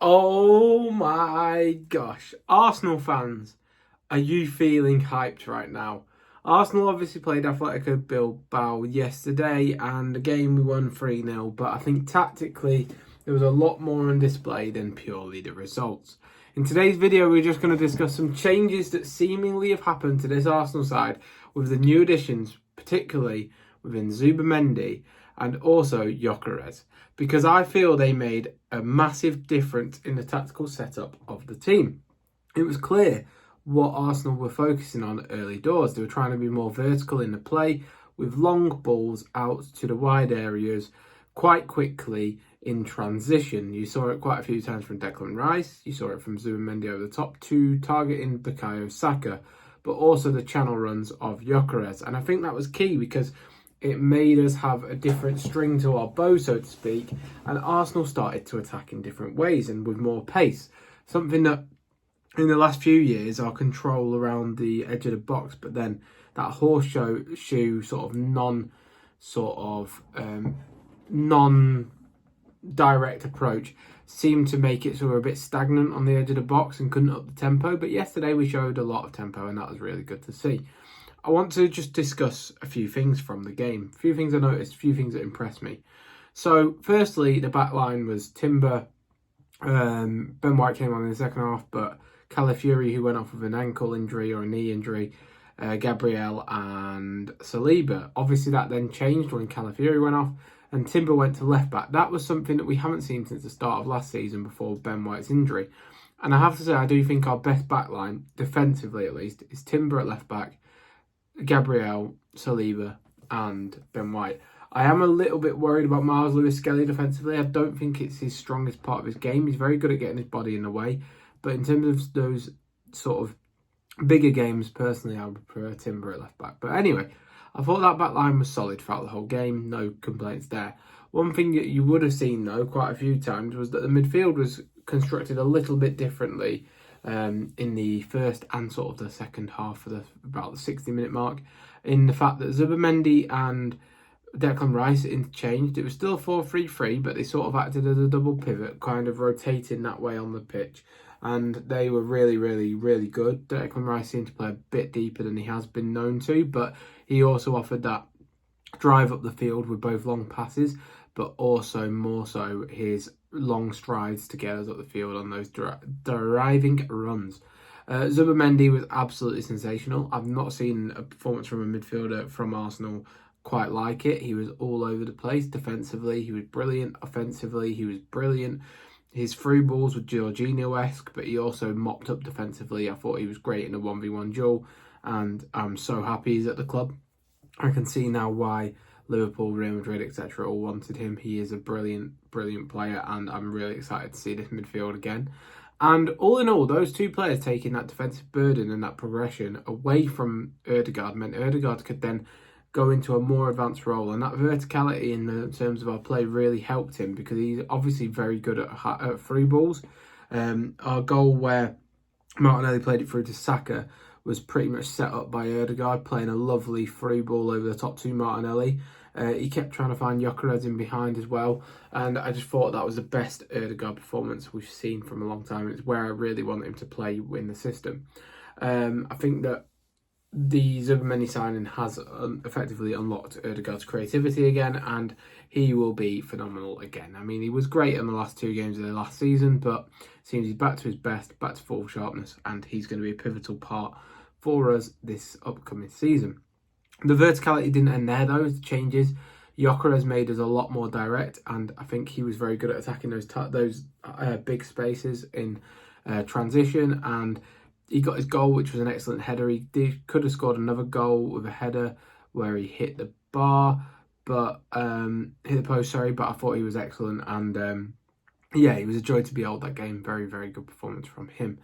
Oh my gosh. Arsenal fans, are you feeling hyped right now? Arsenal obviously played Atletico Bilbao yesterday and the game we won 3-0, but I think tactically there was a lot more on display than purely the results. In today's video, we're just going to discuss some changes that seemingly have happened to this Arsenal side with the new additions, particularly within Zubimendi and also Gyokeres, because I feel they made a massive difference in the tactical setup of the team. It was clear what Arsenal were focusing on early doors. They were trying to be more vertical in the play with long balls out to the wide areas quite quickly in transition. You saw it quite a few times from Declan Rice. You saw it from Zubimendi over the top to targeting Bukayo Saka, but also the channel runs of Gyokeres. And I think that was key because it made us have a different string to our bow, so to speak, and Arsenal started to attack in different ways and with more pace. Something that in the last few years, our control around the edge of the box, but then that horseshoe sort of non-direct approach seemed to make it sort of a bit stagnant on the edge of the box and couldn't up the tempo. But yesterday we showed a lot of tempo and that was really good to see. I want to just discuss a few things from the game. A few things I noticed, a few things that impressed me. So, firstly, the back line was Timber. Ben White came on in the second half, but Calafiori, who went off with an ankle injury or a knee injury, Gabriel and Saliba. Obviously, that then changed when Calafiori went off and Timber went to left back. That was something that we haven't seen since the start of last season before Ben White's injury. And I have to say, I do think our best back line, defensively at least, is Timber at left back, Gabriel, Saliba and Ben White. I am a little bit worried about Miles Lewis-Skelly defensively. I don't think it's his strongest part of his game. He's very good at getting his body in the way. But in terms of those sort of bigger games, personally, I would prefer Timber at left back. But anyway, I thought that back line was solid throughout the whole game. No complaints there. One thing that you would have seen, though, quite a few times was that the midfield was constructed a little bit differently in the first and sort of the second half of about the 60-minute mark, in the fact that Zubimendi and Declan Rice interchanged. It was still 4-3-3, but they sort of acted as a double pivot, kind of rotating that way on the pitch. And they were really, really, really good. Declan Rice seemed to play a bit deeper than he has been known to, but he also offered that drive up the field with both long passes, but also more so his long strides to get us up the field on those driving runs. Zubimendi was absolutely sensational. I've not seen a performance from a midfielder from Arsenal quite like it. He was all over the place. Defensively, he was brilliant. Offensively, he was brilliant. His through balls were Jorginho-esque, but he also mopped up defensively. I thought he was great in a 1v1 duel, and I'm so happy he's at the club. I can see now why Liverpool, Real Madrid, etc. all wanted him. He is a brilliant, brilliant player, and I'm really excited to see this midfield again. And all in all, those two players taking that defensive burden and that progression away from Ødegaard meant Ødegaard could then go into a more advanced role, and that verticality in terms of our play really helped him because he's obviously very good at through balls. Our goal where Martinelli played it through to Saka was pretty much set up by Ødegaard, playing a lovely through ball over the top to Martinelli. He kept trying to find Gyokeres in behind as well, and I just thought that was the best Ødegaard performance we've seen from a long time. It's where I really want him to play in the system. I think that the Zubimendi signing has effectively unlocked Ødegaard's creativity again, and he will be phenomenal again. I mean, he was great in the last two games of the last season, but it seems he's back to his best, back to full sharpness, and he's going to be a pivotal part for us this upcoming season. The verticality didn't end there, though. The changes, Gyokeres made us a lot more direct, and I think he was very good at attacking those big spaces in transition, and he got his goal, which was an excellent header. He could have scored another goal with a header where he hit the bar, but hit the post, but I thought he was excellent. And yeah, he was a joy to behold that game. Very, very good performance from him.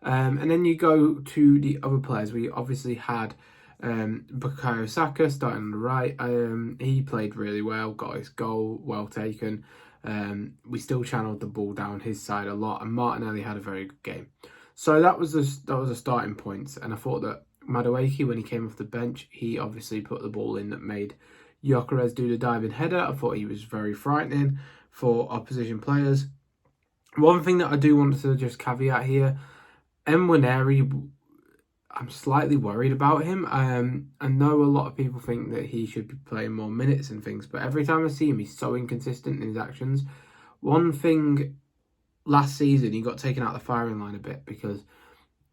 And then you go to the other players. We obviously had Bukayo Saka starting on the right. He played really well, got his goal, well taken. We still channeled the ball down his side a lot, and Martinelli had a very good game. So that was a starting point, and I thought that Madueke, when he came off the bench, he obviously put the ball in that made Gyokeres do the diving header. I thought he was very frightening for opposition players. One thing that I do want to just caveat here, Nwaneri, I'm slightly worried about him. I know a lot of people think that he should be playing more minutes and things, but every time I see him, he's so inconsistent in his actions. One thing, last season, he got taken out of the firing line a bit because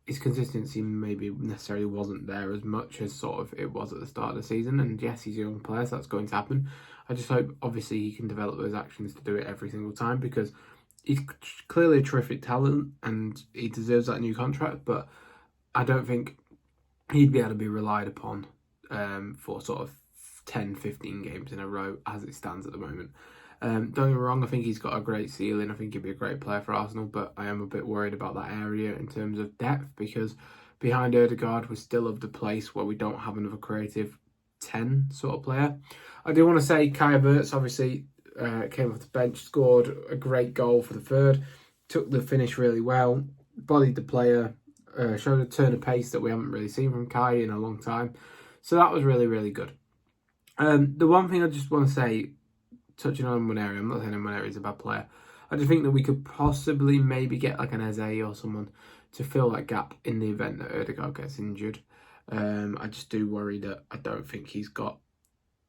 his consistency maybe necessarily wasn't there as much as sort of it was at the start of the season. And yes, he's a young player, so that's going to happen. I just hope, obviously, he can develop those actions to do it every single time, because he's clearly a terrific talent and he deserves that new contract, but I don't think he'd be able to be relied upon for sort of 10, 15 games in a row as it stands at the moment. Don't get me wrong, I think he's got a great ceiling. I think he'd be a great player for Arsenal, but I am a bit worried about that area in terms of depth, because behind Ødegaard, we're still of the place where we don't have another creative 10 sort of player. I do want to say Kai Havertz obviously came off the bench, scored a great goal for the third, took the finish really well, bodied the player, showed a turn of pace that we haven't really seen from Kai in a long time. So that was really, really good. The one thing I just want to say, touching on Nwaneri, I'm not saying Nwaneri is a bad player. I just think that we could possibly maybe get like an Eze or someone to fill that gap in the event that Ødegaard gets injured. I just do worry that I don't think he's got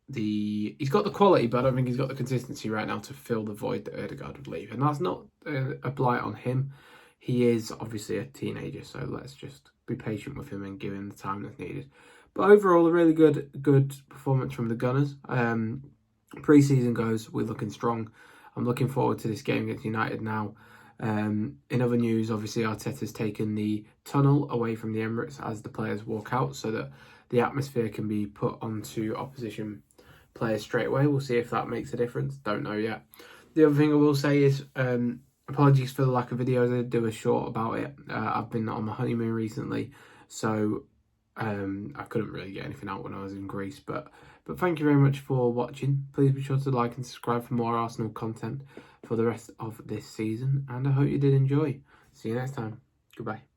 the quality, but I don't think he's got the consistency right now to fill the void that Ødegaard would leave. And that's not a blight on him. He is obviously a teenager, so let's just be patient with him and give him the time that's needed. But overall, a really good performance from the Gunners. Pre-season goes, we're looking strong. I'm looking forward to this game against United now. In other news, obviously Arteta's taken the tunnel away from the Emirates as the players walk out, so that the atmosphere can be put onto opposition players straight away. We'll see if that makes a difference. Don't know yet. The other thing I will say is apologies for the lack of videos. I did do a short about it. I've been on my honeymoon recently, so I couldn't really get anything out when I was in Greece. But thank you very much for watching. Please be sure to like and subscribe for more Arsenal content for the rest of this season. And I hope you did enjoy. See you next time. Goodbye.